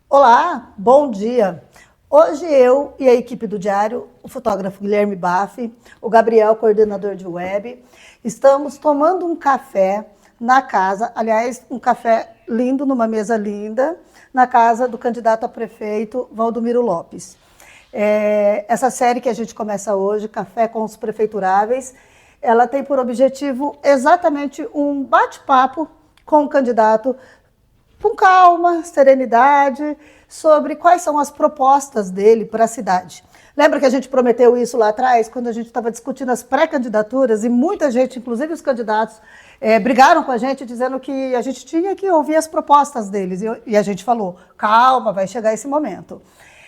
Olá, bom dia. Hoje eu e a equipe do Diário, o fotógrafo Guilherme Baff, o Gabriel, coordenador de web, estamos tomando um café na casa, aliás, um café lindo, numa mesa linda, na casa do candidato a prefeito, Valdomiro Lopes. Essa série que a gente começa hoje, Café com os Prefeituráveis, ela tem por objetivo exatamente um bate-papo com o candidato com calma, serenidade, sobre quais são as propostas dele para a cidade. Lembra que a gente prometeu isso lá atrás, quando a gente estava discutindo as pré-candidaturas, e muita gente, inclusive os candidatos, brigaram com a gente, dizendo que a gente tinha que ouvir as propostas deles. E a gente falou, calma, vai chegar esse momento.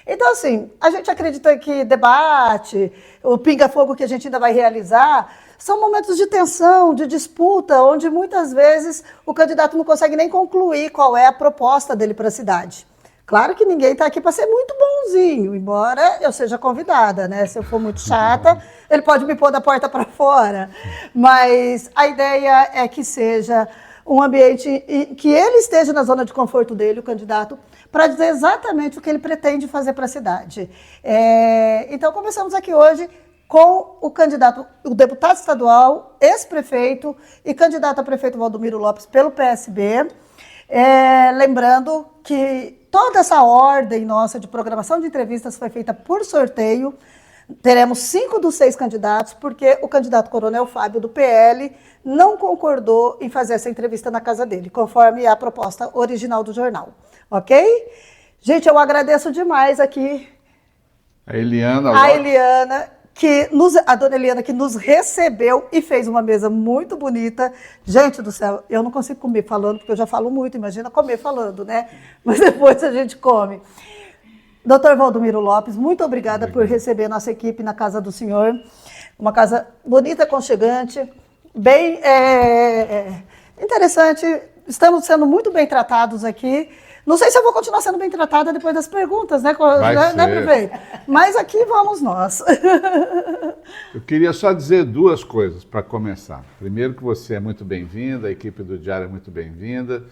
Então, assim, a gente acredita que debate, o pinga-fogo que a gente ainda vai realizar, são momentos de tensão, de disputa, onde muitas vezes o candidato não consegue nem concluir qual é a proposta dele para a cidade. Claro que ninguém está aqui para ser muito bonzinho, embora eu seja convidada, né? Se eu for muito chata, ele pode me pôr da porta para fora. Mas a ideia é que seja um ambiente que ele esteja na zona de conforto dele, o candidato, para dizer exatamente o que ele pretende fazer para a cidade. Então, começamos aqui hoje com o candidato, o deputado estadual, ex-prefeito e candidato a prefeito Valdomiro Lopes pelo PSB. Lembrando que toda essa ordem nossa de programação de entrevistas foi feita por sorteio. Teremos 5 dos 6 candidatos, porque o candidato Coronel Fábio, do PL, não concordou em fazer essa entrevista na casa dele, conforme a proposta original do jornal. Ok? Gente, eu agradeço demais aqui a Eliana, a dona Eliana, que nos recebeu e fez uma mesa muito bonita. Gente do céu, eu não consigo comer falando, porque eu já falo muito, imagina comer falando, né? Mas depois a gente come. Doutor Valdomiro Lopes, muito obrigada por receber nossa equipe na casa do senhor. Uma casa bonita, aconchegante, bem interessante. Estamos sendo muito bem tratados aqui. Não sei se eu vou continuar sendo bem tratada depois das perguntas, né, prefeito? Mas aqui vamos nós. Eu queria só dizer 2 coisas para começar. Primeiro, que você é muito bem-vinda, a equipe do Diário é muito bem-vinda.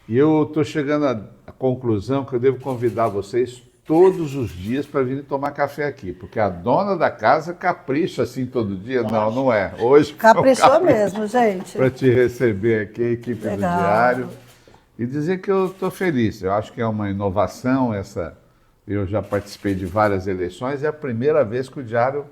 E eu estou chegando à conclusão que eu devo convidar vocês todos os dias para virem tomar café aqui, porque a dona da casa capricha assim todo dia. Nossa. Não é. Hoje caprichou mesmo, gente. Para te receber aqui, a equipe do Diário. E dizer que eu estou feliz. Eu acho que é uma inovação essa. Eu já participei de várias eleições, é a primeira vez que o Diário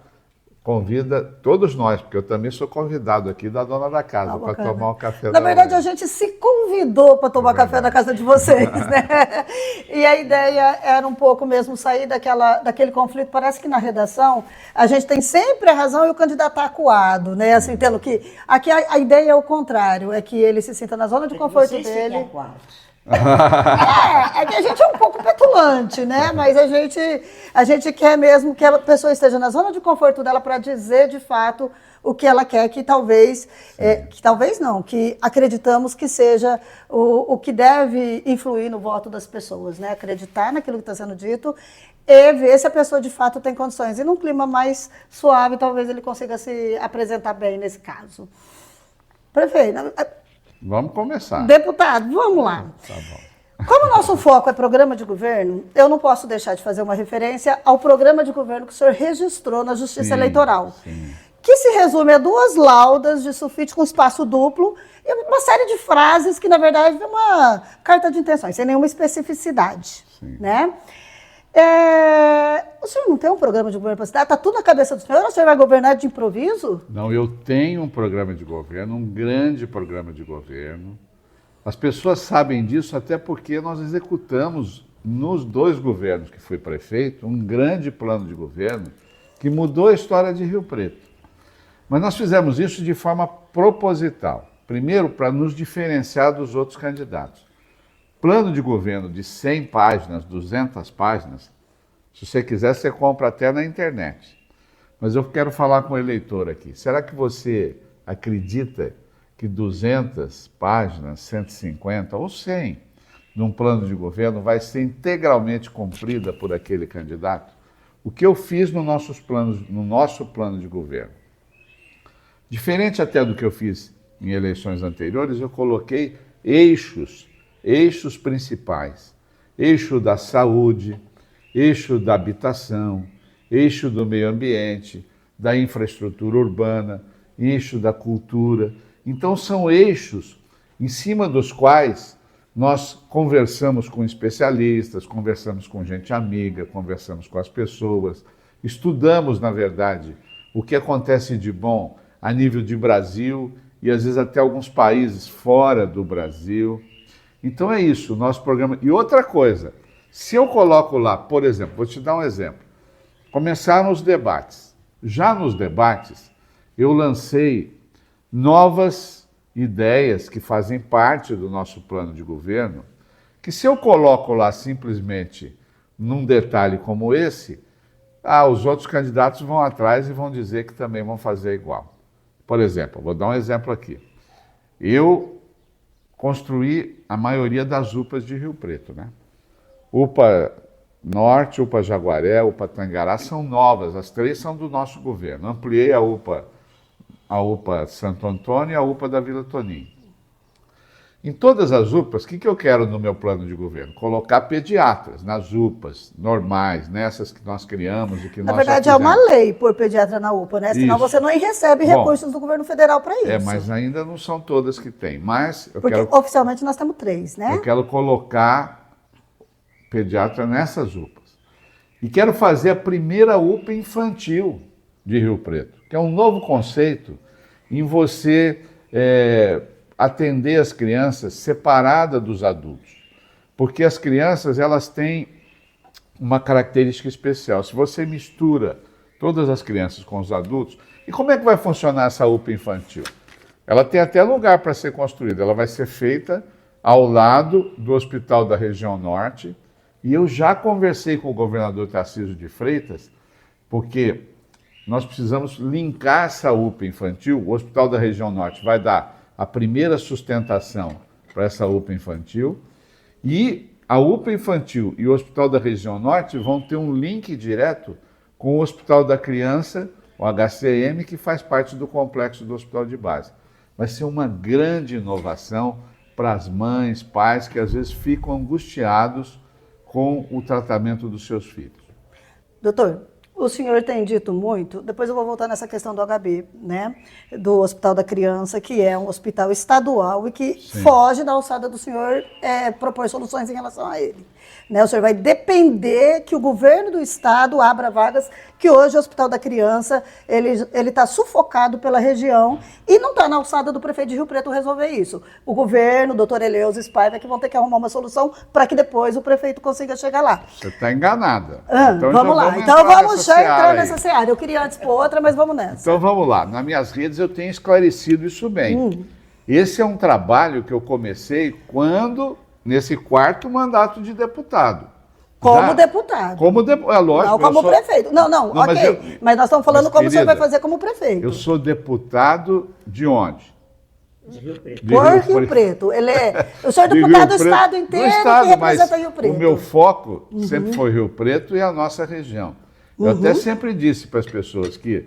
convida todos nós, porque eu também sou convidado aqui da dona da casa para tomar um café. Na verdade, a gente se convidou para tomar café na casa de vocês, né? E a ideia era um pouco mesmo sair daquele conflito. Parece que na redação a gente tem sempre a razão e o candidato está acuado, né? Assim, tendo que... Aqui a ideia é o contrário, é que ele se sinta na zona de conforto dele. É que a gente é um pouco petulante, né? Mas a gente quer mesmo que a pessoa esteja na zona de conforto dela para dizer de fato o que ela quer, que talvez não, que acreditamos que seja o que deve influir no voto das pessoas, né? Acreditar naquilo que está sendo dito e ver se a pessoa de fato tem condições. E num clima mais suave, talvez ele consiga se apresentar bem nesse caso. Prefeito, vamos começar. Deputado, vamos lá. Tá bom. Como o nosso foco é programa de governo, eu não posso deixar de fazer uma referência ao programa de governo que o senhor registrou na Justiça Eleitoral, que se resume a 2 laudas de sulfite com espaço duplo e uma série de frases que, na verdade, é uma carta de intenções, sem nenhuma especificidade, né? O senhor não tem um programa de governo para a cidade? Está tudo na cabeça do senhor? O senhor vai governar de improviso? Não, eu tenho um programa de governo, um grande programa de governo. As pessoas sabem disso até porque nós executamos nos 2 governos que fui prefeito um grande plano de governo que mudou a história de Rio Preto. Mas nós fizemos isso de forma proposital. Primeiro, para nos diferenciar dos outros candidatos. Plano de governo de 100 páginas, 200 páginas, se você quiser, você compra até na internet. Mas eu quero falar com o eleitor aqui. Será que você acredita que 200 páginas, 150 ou 100 de um plano de governo vai ser integralmente cumprida por aquele candidato? O que eu fiz no nosso plano de governo, diferente até do que eu fiz em eleições anteriores, eu coloquei eixos principais. Eixo da saúde, eixo da habitação, eixo do meio ambiente, da infraestrutura urbana, eixo da cultura. Então são eixos em cima dos quais nós conversamos com especialistas, conversamos com gente amiga, conversamos com as pessoas, estudamos, na verdade, o que acontece de bom a nível de Brasil e às vezes até alguns países fora do Brasil. Então é isso, o nosso programa. E outra coisa, se eu coloco lá, por exemplo, vou te dar um exemplo, começaram os debates. Já nos debates, eu lancei novas ideias que fazem parte do nosso plano de governo, que se eu coloco lá simplesmente num detalhe como esse, os outros candidatos vão atrás e vão dizer que também vão fazer igual. Por exemplo, vou dar um exemplo aqui. Eu construí a maioria das UPAs de Rio Preto, né? UPA Norte, UPA Jaguaré, UPA Tangará são novas, as três são do nosso governo. Ampliei a UPA Santo Antônio e a UPA da Vila Toninho. Em todas as UPAs, o que eu quero no meu plano de governo? Colocar pediatras nas UPAs normais, nessas que nós criamos e que nós Na verdade, é uma lei pôr pediatra na UPA, né? Senão você não recebe recursos do governo federal para isso. Mas ainda não são todas que tem. Mas Porque oficialmente nós temos 3, né? Eu quero colocar pediatra nessas UPAs. E quero fazer a primeira UPA infantil de Rio Preto, que é um novo conceito em você atender as crianças separada dos adultos. Porque as crianças, elas têm uma característica especial. Se você mistura todas as crianças com os adultos, e como é que vai funcionar essa UPA infantil? Ela tem até lugar para ser construída, ela vai ser feita ao lado do Hospital da Região Norte, e eu já conversei com o governador Tarcísio de Freitas, porque nós precisamos linkar essa UPA infantil. O Hospital da Região Norte vai dar a primeira sustentação para essa UPA infantil, e a UPA infantil e o Hospital da Região Norte vão ter um link direto com o Hospital da Criança, o HCM, que faz parte do complexo do Hospital de Base. Vai ser uma grande inovação para as mães, pais que às vezes ficam angustiados com o tratamento dos seus filhos. Doutor, o senhor tem dito muito, depois eu vou voltar nessa questão do HB, né? Do Hospital da Criança, que é um hospital estadual e que foge da alçada do senhor propor soluções em relação a ele. Né? O senhor vai depender que o governo do estado abra vagas, que hoje o Hospital da Criança ele está sufocado pela região e não está na alçada do prefeito de Rio Preto resolver isso. O governo, o doutor Eleusis Paiva, que vão ter que arrumar uma solução para que depois o prefeito consiga chegar lá. Você está enganada. Então, vamos lá. Então vamos já entrar nessa seara. Eu queria antes pôr outra, mas vamos nessa. Então vamos lá. Nas minhas redes eu tenho esclarecido isso bem. Esse é um trabalho que eu comecei nesse 4º mandato de deputado. Como deputado. É lógico. Não como prefeito. Não, ok. Mas nós estamos falando como o senhor vai fazer como prefeito. Eu sou deputado de onde? De Rio Preto. Rio Preto. O senhor é deputado do estado inteiro que representa Rio Preto. O meu foco sempre foi Rio Preto e a nossa região. Eu até sempre disse para as pessoas que,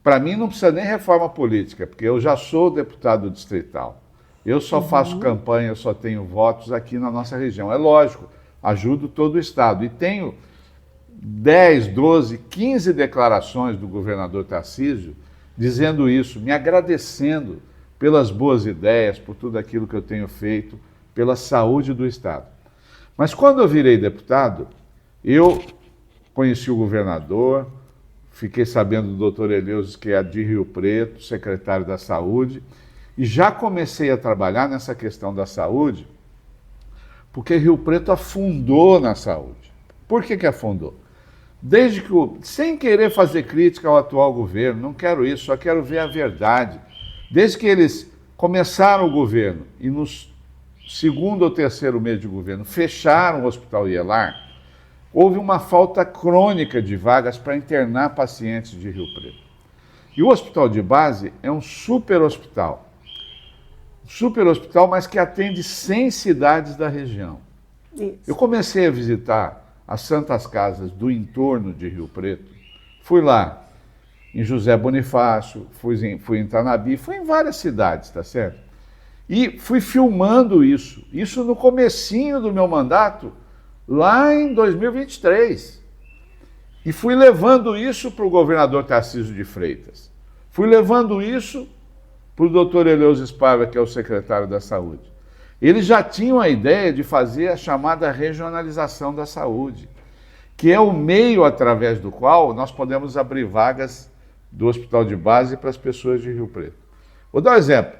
para mim, não precisa nem reforma política, porque eu já sou deputado distrital. Eu só faço campanha, eu só tenho votos aqui na nossa região. É lógico, ajudo todo o estado. E tenho 10, 12, 15 declarações do governador Tarcísio dizendo isso, me agradecendo pelas boas ideias, por tudo aquilo que eu tenho feito, pela saúde do estado. Mas quando eu virei deputado, eu conheci o governador, fiquei sabendo do doutor Eleusis, que é de Rio Preto, secretário da Saúde, e já comecei a trabalhar nessa questão da saúde, porque Rio Preto afundou na saúde. Por que afundou? Desde que, sem querer fazer crítica ao atual governo, não quero isso, só quero ver a verdade. Desde que eles começaram o governo e no 2º ou 3º mês de governo fecharam o Hospital Ielar, houve uma falta crônica de vagas para internar pacientes de Rio Preto. E o Hospital de Base é um super hospital, mas que atende 100 cidades da região. Isso. Eu comecei a visitar as Santas Casas do entorno de Rio Preto, fui lá em José Bonifácio, fui em Tanabi, fui em várias cidades, tá certo? E fui filmando isso no comecinho do meu mandato, lá em 2023. E fui levando isso para o governador Tarcísio de Freitas. Fui levando isso para o doutor Eleusis Paiva, que é o secretário da Saúde. Eles já tinham a ideia de fazer a chamada regionalização da saúde, que é o meio através do qual nós podemos abrir vagas do hospital de base para as pessoas de Rio Preto. Vou dar um exemplo.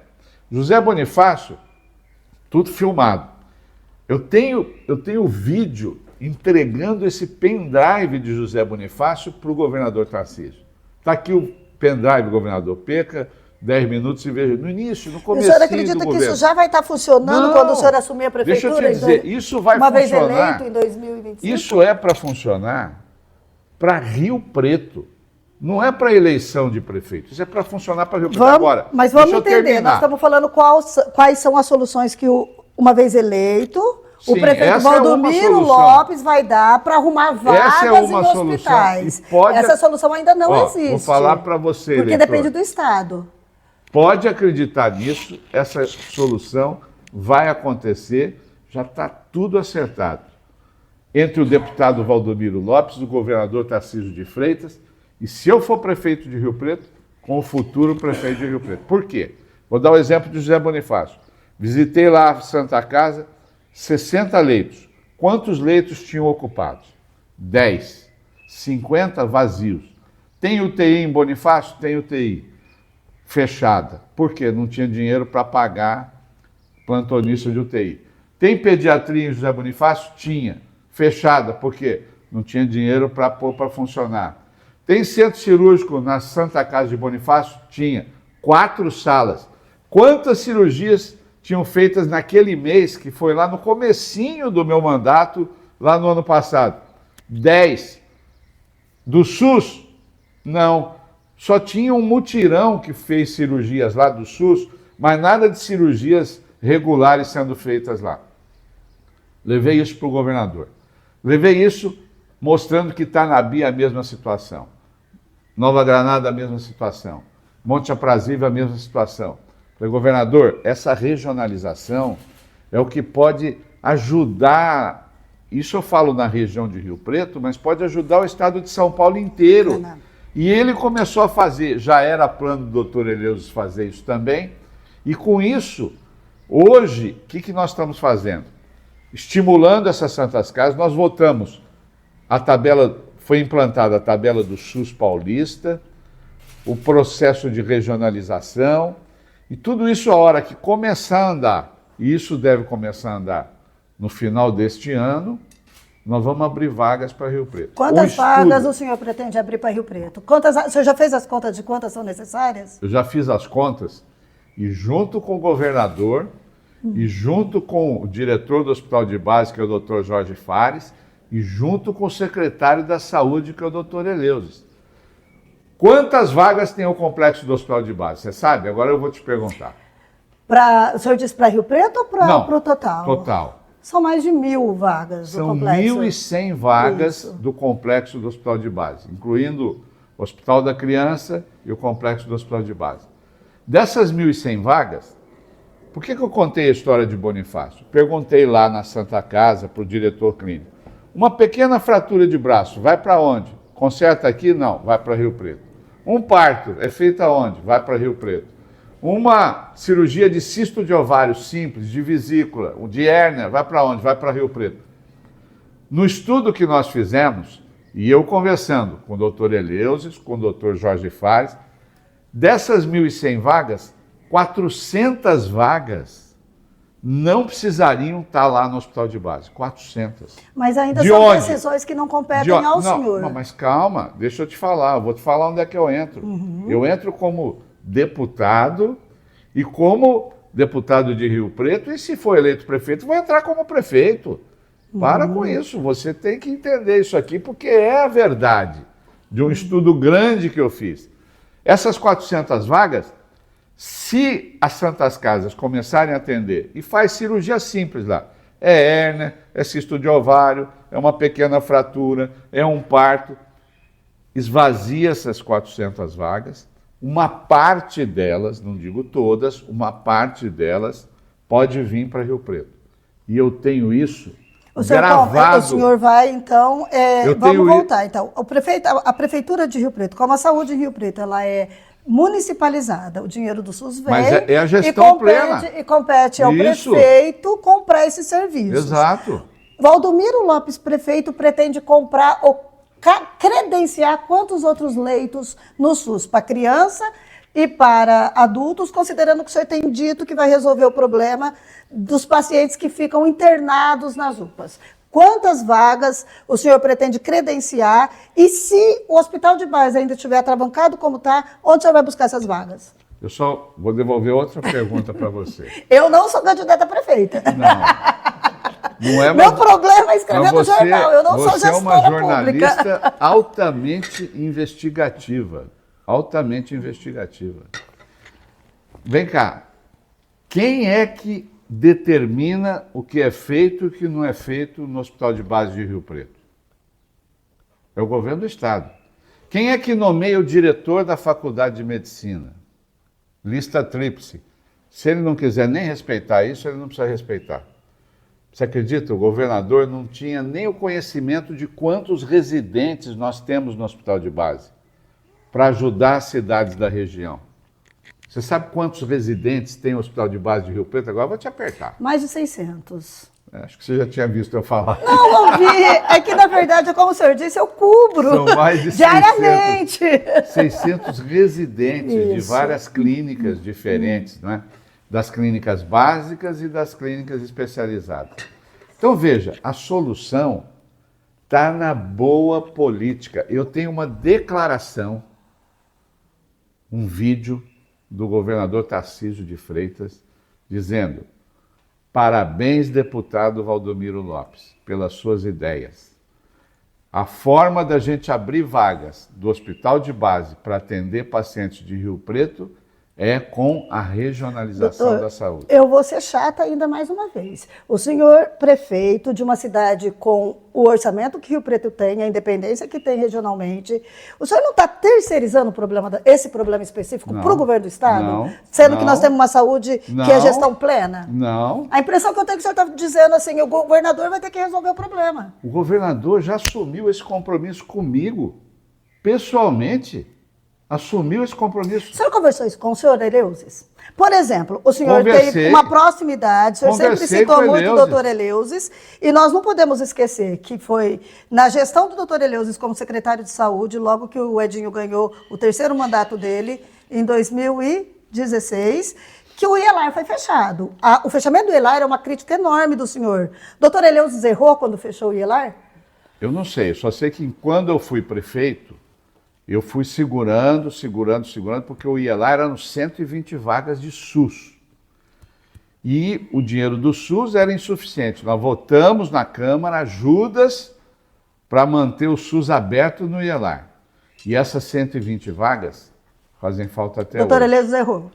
José Bonifácio, tudo filmado. Eu tenho vídeo entregando esse pendrive de José Bonifácio para o governador Tarcísio. Está aqui o pendrive, governador Peca, 10 minutos e veja. No início, no começo do governo. O senhor acredita que isso já vai estar funcionando quando o senhor assumir a prefeitura? Deixa eu te dizer, isso vai uma funcionar. Uma vez eleito em 2025? Isso é para funcionar para Rio Preto. Não é para eleição de prefeito, isso é para funcionar para Rio Preto agora. Mas vamos entender, nós estamos falando quais são as soluções que, uma vez eleito, o prefeito Valdomiro Lopes vai dar para arrumar vagas em hospitais. Essa solução ainda não existe. Vou falar para você, porque eleitor, depende do Estado. Pode acreditar nisso, essa solução vai acontecer, já está tudo acertado. Entre o deputado Valdomiro Lopes, o governador Tarcísio de Freitas, e se eu for prefeito de Rio Preto, com o futuro prefeito de Rio Preto. Por quê? Vou dar o exemplo de José Bonifácio. Visitei lá a Santa Casa, 60 leitos. Quantos leitos tinham ocupados? 10. 50 vazios. Tem UTI em Bonifácio? Tem UTI. Fechada. Por quê? Não tinha dinheiro para pagar plantonista de UTI. Tem pediatria em José Bonifácio? Tinha. Fechada. Por quê? Não tinha dinheiro para pôr para funcionar. Tem centro cirúrgico na Santa Casa de Bonifácio? Tinha. 4 salas. Quantas cirurgias tinham feitas naquele mês, que foi lá no comecinho do meu mandato, lá no ano passado? 10. Do SUS? Não. Só tinha um mutirão que fez cirurgias lá do SUS, mas nada de cirurgias regulares sendo feitas lá. Levei isso para o governador. Levei isso mostrando que Tanabi é a mesma situação. Nova Granada, a mesma situação. Monte Aprazível, a mesma situação. Falei, governador, essa regionalização é o que pode ajudar, isso eu falo na região de Rio Preto, mas pode ajudar o estado de São Paulo inteiro. E ele começou a fazer, já era plano do doutor Eleusis fazer isso também, e com isso, hoje, o que nós estamos fazendo? Estimulando essas santas casas, nós votamos a tabela, foi implantada a tabela do SUS paulista, o processo de regionalização, e tudo isso a hora que começar a andar, e isso deve começar a andar no final deste ano, nós vamos abrir vagas para Rio Preto. Quantas vagas o senhor pretende abrir para Rio Preto? O senhor já fez as contas de quantas são necessárias? Eu já fiz as contas, e junto com o governador, e junto com o diretor do Hospital de Base, que é o Dr. Jorge Fares, e junto com o secretário da Saúde, que é o Dr. Eleusis. Quantas vagas tem o complexo do Hospital de Base? Você sabe? Agora eu vou te perguntar. O senhor disse para Rio Preto ou para o total? Total. São mais de 1.000 vagas do complexo. São 1.100 vagas do complexo do Hospital de Base, incluindo o Hospital da Criança e o complexo do Hospital de Base. Dessas 1.100 vagas, por que eu contei a história de Bonifácio? Perguntei lá na Santa Casa para o diretor clínico. Uma pequena fratura de braço, vai para onde? Conserta aqui? Não, vai para Rio Preto. Um parto, é feito aonde? Vai para Rio Preto. Uma cirurgia de cisto de ovário simples, de vesícula, de hérnia, vai para onde? Vai para Rio Preto. No estudo que nós fizemos, e eu conversando com o doutor Eleusis, com o doutor Jorge Fares, dessas 1.100 vagas, 400 vagas não precisariam estar lá no Hospital de Base. 400. Mas ainda são decisões que não competem ao senhor. Não, mas calma, deixa eu te falar. Eu vou te falar onde é que eu entro. Eu entro como deputado e como deputado de Rio Preto, e se for eleito prefeito, vou entrar como prefeito. Para com isso, você tem que entender isso aqui, porque é a verdade de um estudo grande que eu fiz. Essas 400 vagas, se as Santas Casas começarem a atender, e faz cirurgia simples lá, é hérnia, é cisto de ovário, é uma pequena fratura, é um parto, esvazia essas 400 vagas, uma parte delas, não digo todas, uma parte delas pode vir para Rio Preto. E eu tenho isso gravado. O senhor vai, então, vamos voltar. Então, a Prefeitura de Rio Preto, como a saúde em Rio Preto, ela é municipalizada, o dinheiro do SUS vem Mas é a gestão plena. E compete ao prefeito comprar esse serviço. Exato. Valdomiro Lopes, prefeito, pretende comprar ou credenciar quantos outros leitos no SUS para criança e para adultos, considerando que o senhor tem dito que vai resolver o problema dos pacientes que ficam internados nas UPAs. Quantas vagas o senhor pretende credenciar? E se o hospital de base ainda estiver atravancado como está, onde o senhor vai buscar essas vagas? Eu só vou devolver outra pergunta para você. Eu não sou candidata a prefeita. Não é. Meu problema é escrever no jornal. Eu não sou gestora pública. Você é uma jornalista altamente investigativa. Altamente investigativa. Vem cá. Quem é que determina o que é feito e o que não é feito no Hospital de Base de Rio Preto? É o governo do Estado. Quem é que nomeia o diretor da Faculdade de Medicina? Lista tríplice. Se ele não quiser nem respeitar isso, ele não precisa respeitar. Você acredita? O governador não tinha nem o conhecimento de quantos residentes nós temos no Hospital de Base para ajudar as cidades da região. Você sabe quantos residentes tem o Hospital de Base de Rio Preto? Agora eu vou te apertar. Mais de 600. Acho que você já tinha visto eu falar. Não ouvi. É que, na verdade, como o senhor disse, eu cubro. São mais de diariamente. 600 residentes de várias clínicas diferentes, né? Das clínicas básicas e das clínicas especializadas. Então, veja, a solução está na boa política. Eu tenho uma declaração, um vídeo do governador Tarcísio de Freitas, dizendo: parabéns, deputado Valdomiro Lopes, pelas suas ideias. A forma da gente abrir vagas do Hospital de Base para atender pacientes de Rio Preto é com a regionalização, doutor, da saúde. Eu vou ser chata ainda mais uma vez. O senhor prefeito de uma cidade com o orçamento que Rio Preto tem, a independência que tem regionalmente, o senhor não está terceirizando esse problema específico para o governo do Estado? Não. Sendo que nós temos uma saúde que é gestão plena? Não. A impressão que eu tenho é que o senhor está dizendo assim, o governador vai ter que resolver o problema. O governador já assumiu esse compromisso comigo, pessoalmente. Assumiu esse compromisso. O senhor conversou isso com o senhor Eleusis? Por exemplo, o senhor tem uma proximidade, o senhor sempre citou muito o doutor Eleusis, e nós não podemos esquecer que foi na gestão do doutor Eleusis como secretário de saúde, logo que o Edinho ganhou o terceiro mandato dele, em 2016, que o IELAR foi fechado. O fechamento do IELAR é uma crítica enorme do senhor. Doutor Eleusis errou quando fechou o IELAR? Eu não sei, só sei que quando eu fui prefeito, eu fui segurando, porque o IELAR eram 120 vagas de SUS. E o dinheiro do SUS era insuficiente. Nós votamos na Câmara ajudas para manter o SUS aberto no IELAR. E essas 120 vagas fazem falta até hoje. Doutor Eleusis errou.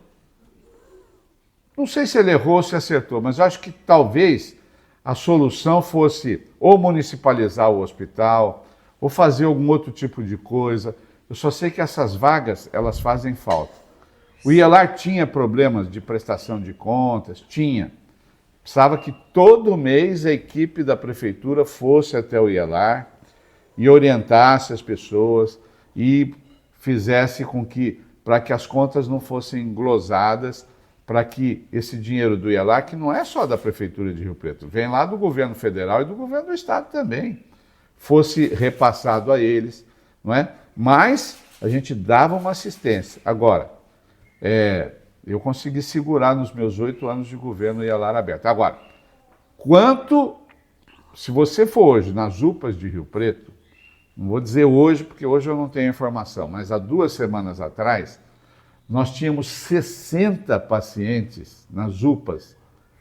Não sei se ele errou ou se acertou, mas eu acho que talvez a solução fosse ou municipalizar o hospital, ou fazer algum outro tipo de coisa. Eu só sei que essas vagas, elas fazem falta. O IELAR tinha problemas de prestação de contas? Tinha. Precisava que todo mês a equipe da prefeitura fosse até o IELAR e orientasse as pessoas e fizesse com que, para que as contas não fossem glosadas, para que esse dinheiro do IELAR, que não é só da prefeitura de Rio Preto, vem lá do governo federal e do governo do estado também, fosse repassado a eles, não é? Mas a gente dava uma assistência. Agora, eu consegui segurar nos meus 8 anos de governo o IELAR aberto. Agora, se você for hoje nas UPAs de Rio Preto, não vou dizer hoje, porque hoje eu não tenho informação, mas há 2 semanas atrás, nós tínhamos 60 pacientes nas UPAs,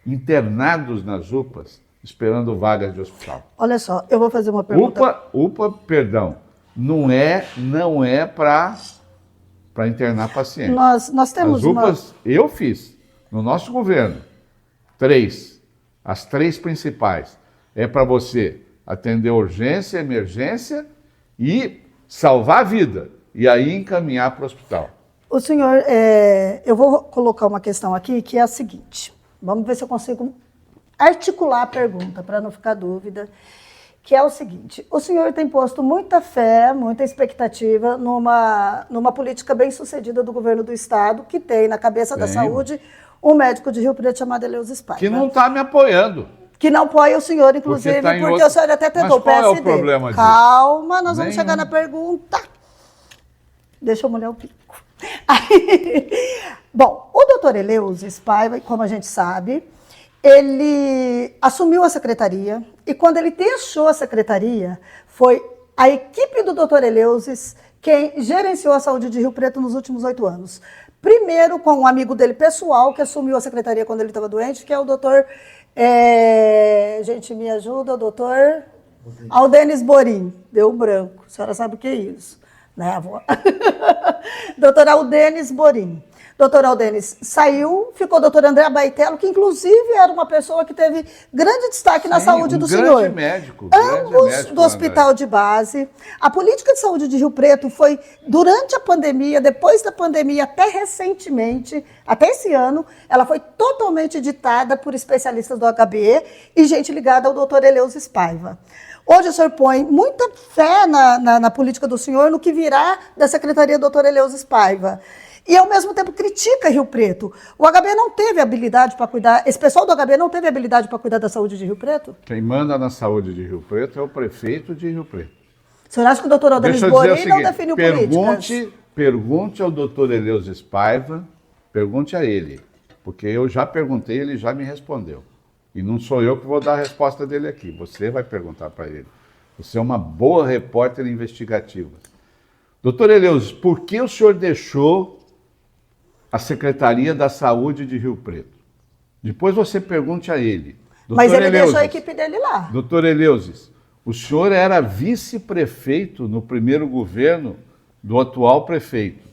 internados nas UPAs, esperando vagas de hospital. Olha só, eu vou fazer uma pergunta. UPA, perdão, não é para internar paciente. Nós temos as UPAs, eu fiz, no nosso governo, 3. As 3 principais. É para você atender urgência, emergência e salvar a vida e aí encaminhar para o hospital. O senhor, eu vou colocar uma questão aqui que é a seguinte. Vamos ver se eu consigo articular a pergunta, para não ficar dúvida. Que é o seguinte, o senhor tem posto muita fé, muita expectativa numa política bem sucedida do governo do estado, que tem na cabeça da saúde um médico de Rio Preto chamado Eleusis Paiva. Que não está me apoiando. Que não apoia o senhor, inclusive, porque o senhor até tentou o PSD. Qual é o problema disso? Calma, nós vamos chegar na pergunta. Deixa eu molhar o pico. Bom, o doutor Eleusis Paiva, como a gente sabe, ele assumiu a secretaria e quando ele deixou a secretaria, foi a equipe do doutor Eleusis quem gerenciou a saúde de Rio Preto nos últimos 8 anos. Primeiro com um amigo dele pessoal, que assumiu a secretaria quando ele estava doente, que é o doutor... gente, me ajuda, o doutor Aldenis Borim. Deu branco, a senhora sabe o que é isso, né, avó? Doutor Aldenis Borim. Doutor Aldenis saiu, ficou o doutor André Baitello, que inclusive era uma pessoa que teve grande destaque na saúde do senhor. Grande médico. Ambos do hospital de base. A política de saúde de Rio Preto foi, durante a pandemia, depois da pandemia, até recentemente, até esse ano, ela foi totalmente ditada por especialistas do HB e gente ligada ao doutor Eleusis Paiva. Hoje o senhor põe muita fé na política do senhor, no que virá da Secretaria do doutor Eleusis Paiva. E, ao mesmo tempo, critica Rio Preto. O HB não teve habilidade para cuidar, esse pessoal do HB não teve habilidade para cuidar da saúde de Rio Preto? Quem manda na saúde de Rio Preto é o prefeito de Rio Preto. O senhor acha que o doutor Aldenis Borim não definiu políticas? Pergunte ao doutor Eleusis Paiva, pergunte a ele, porque eu já perguntei, ele já me respondeu. E não sou eu que vou dar a resposta dele aqui, você vai perguntar para ele. Você é uma boa repórter investigativa. Doutor Eleusis, por que o senhor deixou a Secretaria da Saúde de Rio Preto? Depois você pergunte a ele. Mas ele deixou a equipe dele lá. Doutor Eleusis, o senhor era vice-prefeito no primeiro governo do atual prefeito.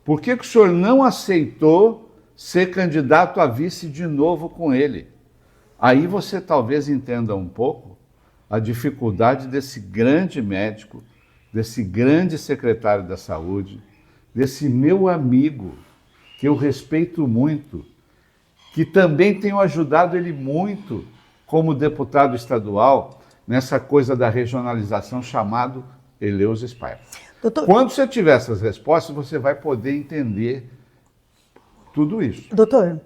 Por que o senhor não aceitou ser candidato a vice de novo com ele? Aí você talvez entenda um pouco a dificuldade desse grande médico, desse grande secretário da saúde, desse meu amigo, que eu respeito muito, que também tenho ajudado ele muito como deputado estadual nessa coisa da regionalização chamado Eleusis Paiva. Doutor, quando você tiver essas respostas, você vai poder entender tudo isso. Doutor,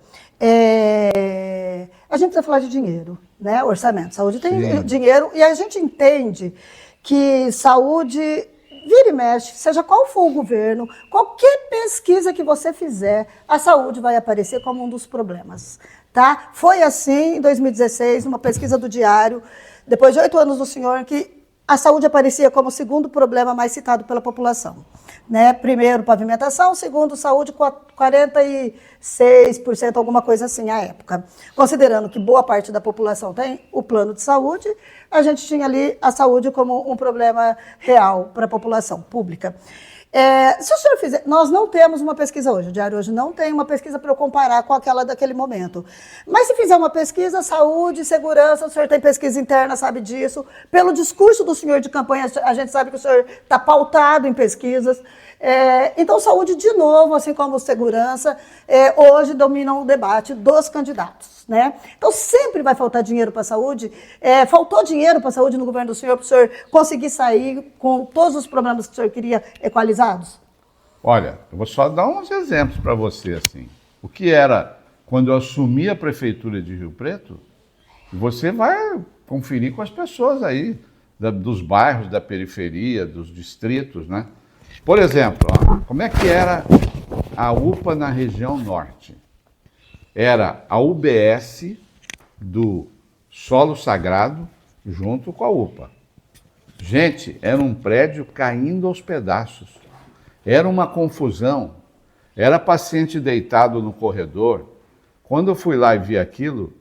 a gente precisa falar de dinheiro, né? Orçamento. Saúde tem dinheiro e a gente entende que saúde... Vira e mexe, seja qual for o governo, qualquer pesquisa que você fizer, a saúde vai aparecer como um dos problemas, tá? Foi assim em 2016, numa pesquisa do Diário, depois de 8 anos do senhor, que a saúde aparecia como o segundo problema mais citado pela população, né? Primeiro, pavimentação, segundo, saúde, 46%, alguma coisa assim à época. Considerando que boa parte da população tem o plano de saúde, a gente tinha ali a saúde como um problema real para a população pública. Se o senhor fizer... Nós não temos uma pesquisa hoje, o Diário hoje não tem uma pesquisa para eu comparar com aquela daquele momento. Mas se fizer uma pesquisa, saúde, segurança, o senhor tem pesquisa interna, sabe disso. Pelo discurso do senhor de campanha, a gente sabe que o senhor está pautado em pesquisas. Então, saúde, de novo, assim como segurança, hoje dominam o debate dos candidatos, né? Então, sempre vai faltar dinheiro para a saúde. Faltou dinheiro para a saúde no governo do senhor, para o senhor conseguir sair com todos os problemas que o senhor queria equalizados? Olha, eu vou só dar uns exemplos para você, assim. O que era, quando eu assumi a prefeitura de Rio Preto, você vai conferir com as pessoas aí, dos bairros, da periferia, dos distritos, né? Por exemplo, ó, como é que era a UPA na região norte? Era a UBS do Solo Sagrado junto com a UPA. Gente, era um prédio caindo aos pedaços. Era uma confusão. Era paciente deitado no corredor. Quando eu fui lá e vi aquilo,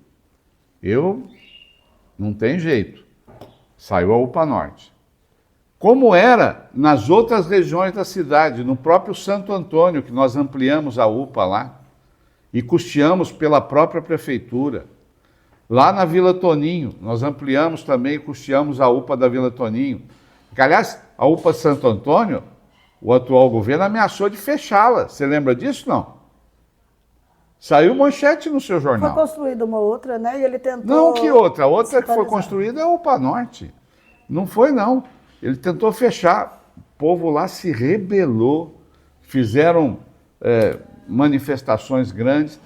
não tem jeito. Saiu a UPA Norte. Como era nas outras regiões da cidade, no próprio Santo Antônio, que nós ampliamos a UPA lá e custeamos pela própria prefeitura. Lá na Vila Toninho, nós ampliamos também e custeamos a UPA da Vila Toninho. Que, aliás, a UPA Santo Antônio, o atual governo ameaçou de fechá-la. Você lembra disso, não? Saiu manchete no seu jornal. Foi construída uma outra, né? E ele tentou... Não, que outra? A outra que foi construída é a UPA Norte. Não foi, não. Ele tentou fechar. O povo lá se rebelou, fizeram manifestações grandes.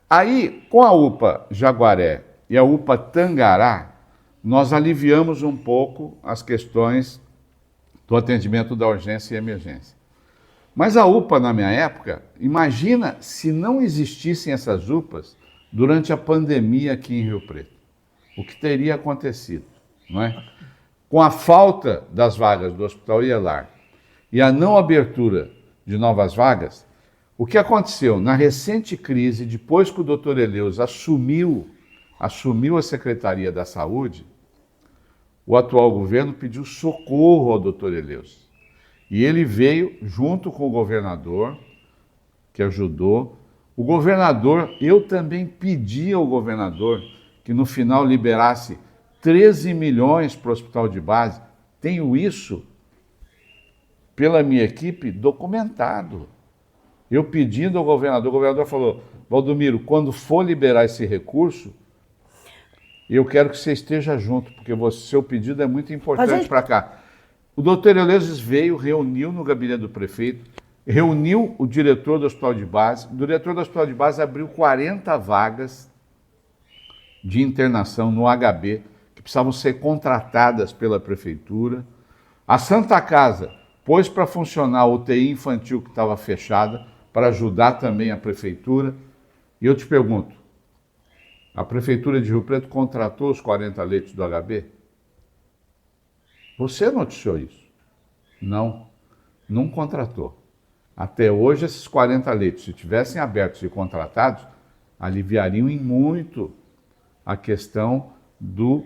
Aí, com a UPA Jaguaré e a UPA Tangará, nós aliviamos um pouco as questões do atendimento da urgência e emergência. Mas a UPA, na minha época, imagina se não existissem essas UPAs durante a pandemia aqui em Rio Preto. O que teria acontecido, não é? Com a falta das vagas do Hospital Ielar e a não abertura de novas vagas, o que aconteceu? Na recente crise, depois que o doutor Eleus assumiu a Secretaria da Saúde, o atual governo pediu socorro ao doutor Eleus. E ele veio junto com o governador, que ajudou. O governador, eu também pedi ao governador que no final liberasse 13 milhões para o hospital de base. Tenho isso, pela minha equipe, documentado. Eu pedindo ao governador, o governador falou: Valdomiro, quando for liberar esse recurso, eu quero que você esteja junto, porque seu pedido é muito importante para cá. O doutor Eleus veio, reuniu no gabinete do prefeito, reuniu o diretor do hospital de base. O diretor do hospital de base abriu 40 vagas de internação no HB, que precisavam ser contratadas pela prefeitura. A Santa Casa pôs para funcionar a UTI infantil que estava fechada, para ajudar também a prefeitura. E eu te pergunto, a prefeitura de Rio Preto contratou os 40 leitos do HB? Você noticiou isso? Não contratou. Até hoje, esses 40 leitos, se tivessem abertos e contratados, aliviariam em muito a questão do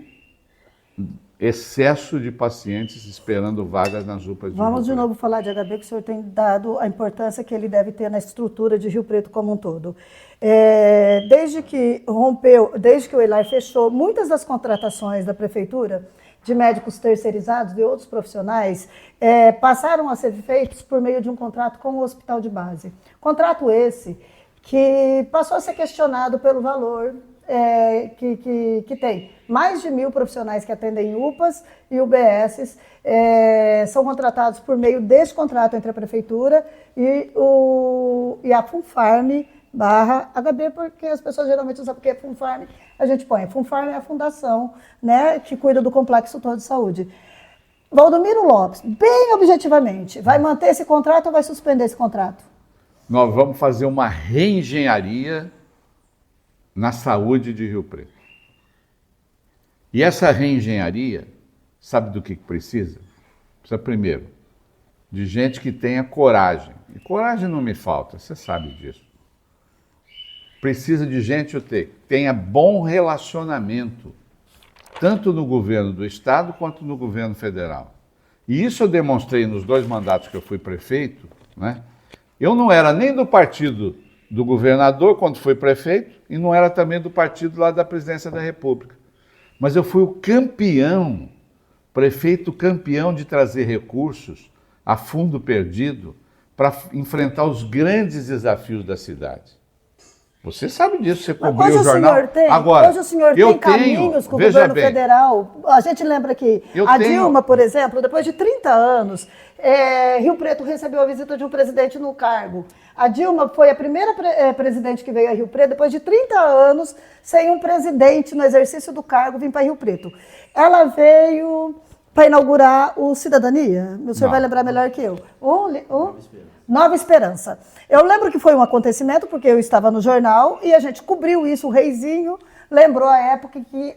excesso de pacientes esperando vagas nas UPAs de Rio Preto. Vamos de novo falar de HB, que o senhor tem dado a importância que ele deve ter na estrutura de Rio Preto como um todo. Desde que o Ielar fechou, muitas das contratações da prefeitura de médicos terceirizados, de outros profissionais, passaram a ser feitos por meio de um contrato com o hospital de base. Contrato esse que passou a ser questionado pelo valor que tem. Mais de 1.000 profissionais que atendem UPAs e UBSs são contratados por meio desse contrato entre a prefeitura e a Funfarm /HB, porque as pessoas geralmente não sabem o que é Funfarm. A gente põe, Funfarm é a fundação, né, que cuida do complexo todo de saúde. Valdomiro Lopes, bem objetivamente, vai manter esse contrato ou vai suspender esse contrato? Nós vamos fazer uma reengenharia na saúde de Rio Preto. E essa reengenharia, sabe do que precisa? Precisa, primeiro, de gente que tenha coragem. E coragem não me falta, você sabe disso. Precisa de gente que tenha bom relacionamento, tanto no governo do Estado quanto no governo federal. E isso eu demonstrei nos 2 mandatos que eu fui prefeito, né? Eu não era nem do partido do governador quando fui prefeito e não era também do partido lá da presidência da República. Mas eu fui o campeão, prefeito campeão de trazer recursos a fundo perdido para enfrentar os grandes desafios da cidade. Você sabe disso, você cobriu o jornal. Hoje o senhor tem caminhos com o governo federal. A gente lembra que Dilma, por exemplo, depois de 30 anos, Rio Preto recebeu a visita de um presidente no cargo. A Dilma foi a primeira presidente que veio a Rio Preto, depois de 30 anos, sem um presidente no exercício do cargo vir para Rio Preto. Ela veio para inaugurar o Cidadania. O senhor vai lembrar melhor que eu. Nova Esperança. Eu lembro que foi um acontecimento, porque eu estava no jornal e a gente cobriu isso, o Reizinho lembrou a época que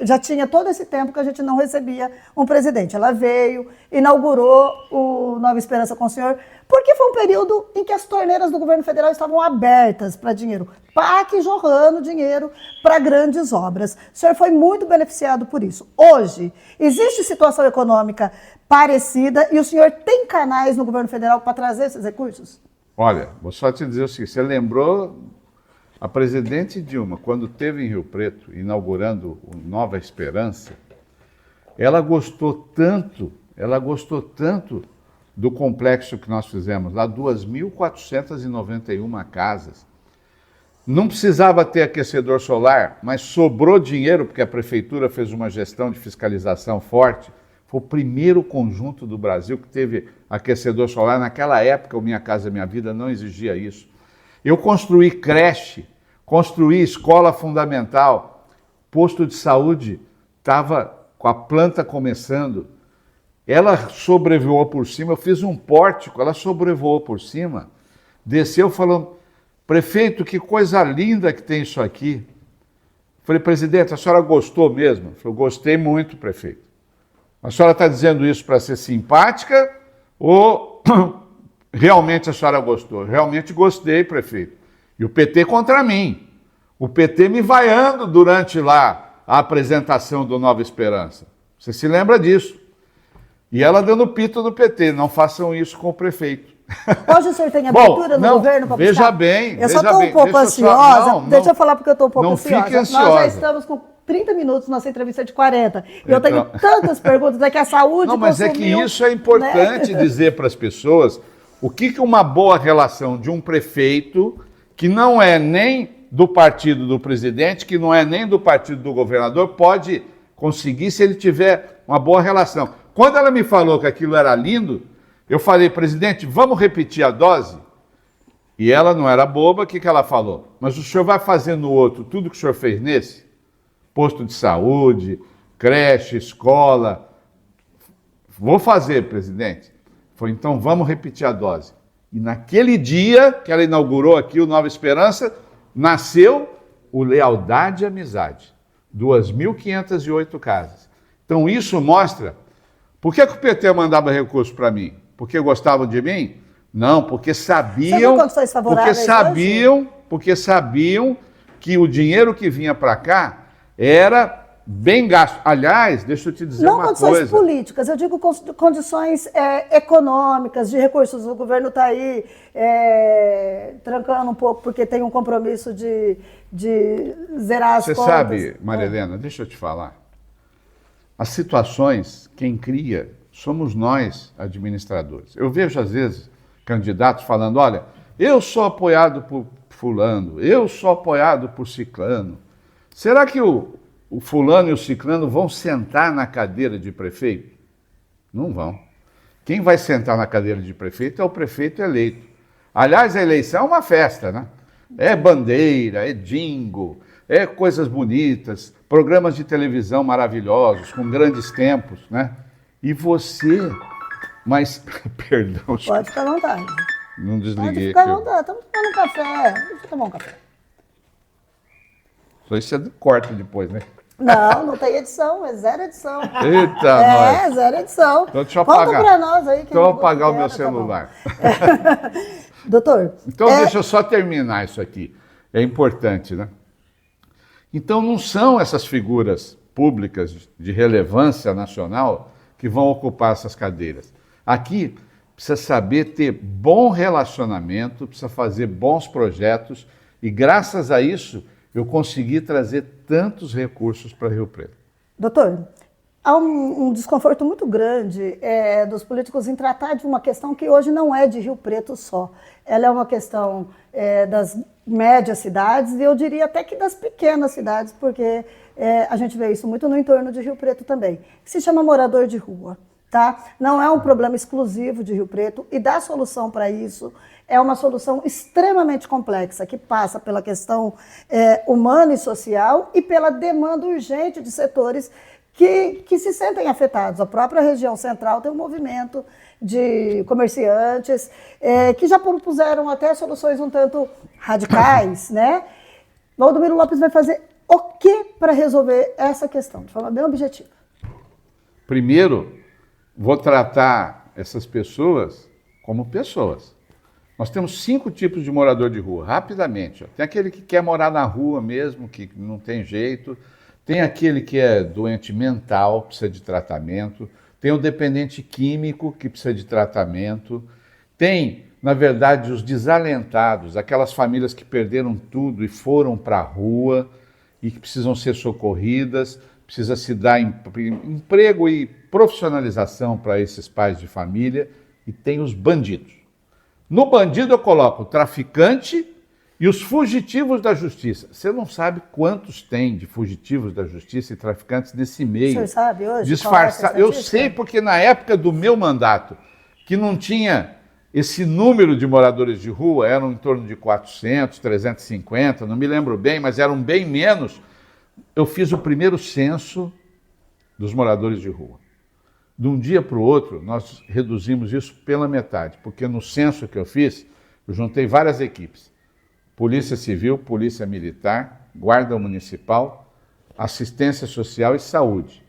já tinha todo esse tempo que a gente não recebia um presidente. Ela veio, inaugurou o Nova Esperança com o senhor, porque foi um período em que as torneiras do governo federal estavam abertas para dinheiro, PAC jorrando dinheiro para grandes obras. O senhor foi muito beneficiado por isso. Hoje, existe situação econômica parecida e o senhor tem canais no governo federal para trazer esses recursos? Olha, vou só te dizer o seguinte, você lembrou a presidente Dilma, quando esteve em Rio Preto, inaugurando o Nova Esperança, ela gostou tanto, ela gostou tanto do complexo que nós fizemos, lá 2.491 casas. Não precisava ter aquecedor solar, mas sobrou dinheiro, porque a prefeitura fez uma gestão de fiscalização forte. Foi o primeiro conjunto do Brasil que teve aquecedor solar. Naquela época, o Minha Casa Minha Vida não exigia isso. Eu construí creche, construí escola fundamental, posto de saúde estava com a planta começando. Ela sobrevoou por cima, eu fiz um pórtico, ela sobrevoou por cima, desceu falando, prefeito, que coisa linda que tem isso aqui. Falei, presidente, a senhora gostou mesmo? Falei, gostei muito, prefeito. A senhora está dizendo isso para ser simpática ou realmente a senhora gostou? Realmente gostei, prefeito. E o PT contra mim. O PT me vaiando durante lá a apresentação do Nova Esperança. Você se lembra disso? E ela dando pito no PT, não façam isso com o prefeito. Hoje o senhor tem abertura no governo para buscar? Veja bem, eu só estou um pouco ansiosa. Deixa eu falar porque eu estou um pouco ansiosa. Fique ansiosa. Nós já estamos com 30 minutos, nossa entrevista é de 40. E eu tenho tantas perguntas, é que a saúde não, mas é que isso é importante, né? Dizer para as pessoas o que uma boa relação de um prefeito, que não é nem do partido do presidente, que não é nem do partido do governador, pode conseguir se ele tiver uma boa relação. Quando ela me falou que aquilo era lindo, eu falei, presidente, vamos repetir a dose? E ela não era boba, o que ela falou? Mas o senhor vai fazer no outro tudo que o senhor fez nesse? Posto de saúde, creche, escola. Vou fazer, presidente. Foi, então vamos repetir a dose. E naquele dia que ela inaugurou aqui o Nova Esperança, nasceu o Lealdade e Amizade. 2.508 casas. Então isso mostra... Por que o PT mandava recurso para mim? Porque gostavam de mim? Não, porque sabiam... Porque sabiam que o dinheiro que vinha para cá era bem gasto. Aliás, deixa eu te dizer uma coisa. Não condições políticas, eu digo condições econômicas, de recursos. O governo está aí trancando um pouco porque tem um compromisso de zerar as contas. Você sabe, Maria Helena, deixa eu te falar. As situações, quem cria, somos nós, administradores. Eu vejo, às vezes, candidatos falando, olha, eu sou apoiado por fulano, eu sou apoiado por ciclano. Será que o fulano e o ciclano vão sentar na cadeira de prefeito? Não vão. Quem vai sentar na cadeira de prefeito é o prefeito eleito. Aliás, a eleição é uma festa, né? É bandeira, é jingle, é coisas bonitas, programas de televisão maravilhosos, com grandes tempos, né? E você... Mas, perdão... Pode ficar à vontade. Não desliguei. Pode ficar à vontade, estamos tomando um café. Deixa eu tomar um café. Só isso é corte depois, né? Não tem edição, é zero edição. Eita, nós. Zero edição. Então deixa eu apagar. Conta pra nós aí. Então eu vou apagar o meu celular. Tá doutor. Então deixa eu só terminar isso aqui. É importante, né? Então não são essas figuras públicas de relevância nacional que vão ocupar essas cadeiras. Aqui precisa saber ter bom relacionamento, precisa fazer bons projetos e graças a isso eu consegui trazer tantos recursos para Rio Preto. Doutor, há um desconforto muito grande dos políticos em tratar de uma questão que hoje não é de Rio Preto só. Ela é uma questão das médias cidades e eu diria até que das pequenas cidades, porque a gente vê isso muito no entorno de Rio Preto também. Se chama morador de rua, tá? Não é um problema exclusivo de Rio Preto e dar solução para isso é uma solução extremamente complexa, que passa pela questão humana e social e pela demanda urgente de setores que se sentem afetados. A própria região central tem um movimento de comerciantes que já propuseram até soluções um tanto radicais, né? Valdomiro Lopes vai fazer o que para resolver essa questão, de forma bem objetiva? Primeiro, vou tratar essas pessoas como pessoas. Nós temos 5 tipos de morador de rua, rapidamente. Tem aquele que quer morar na rua mesmo, que não tem jeito. Tem aquele que é doente mental, precisa de tratamento. Tem o dependente químico, que precisa de tratamento. Tem, na verdade, os desalentados, aquelas famílias que perderam tudo e foram para a rua e que precisam ser socorridas. precisa se dar emprego e profissionalização para esses pais de família, e tem os bandidos. No bandido eu coloco o traficante e os fugitivos da justiça. Você não sabe quantos tem de fugitivos da justiça e traficantes nesse meio. O senhor sabe hoje? Disfarçar. Eu sei porque na época do meu mandato, que não tinha esse número de moradores de rua, eram em torno de 400, 350, não me lembro bem, mas eram bem menos. Eu fiz o primeiro censo dos moradores de rua. De um dia para o outro, nós reduzimos isso pela metade, porque no censo que eu fiz, eu juntei várias equipes. Polícia Civil, Polícia Militar, Guarda Municipal, Assistência Social e Saúde.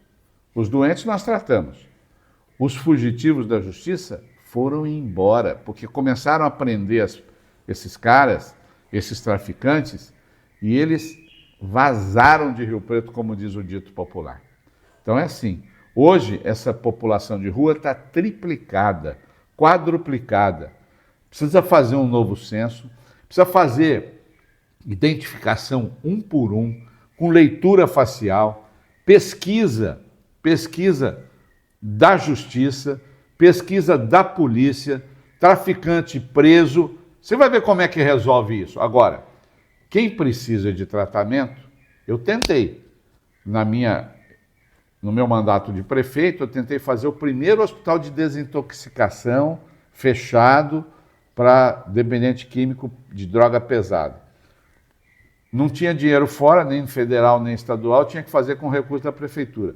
Os doentes nós tratamos. Os fugitivos da Justiça foram embora, porque começaram a prender esses caras, esses traficantes, e eles vazaram de Rio Preto, como diz o dito popular. Então é assim, hoje essa população de rua está triplicada, quadruplicada. Precisa fazer um novo censo, precisa fazer identificação um por um, com leitura facial, pesquisa da justiça, pesquisa da polícia, traficante preso. Você vai ver como é que resolve isso. Agora, quem precisa de tratamento, eu tentei. No meu mandato de prefeito, eu tentei fazer o primeiro hospital de desintoxicação fechado para dependente químico de droga pesada. Não tinha dinheiro fora, nem federal, nem estadual, tinha que fazer com recurso da prefeitura.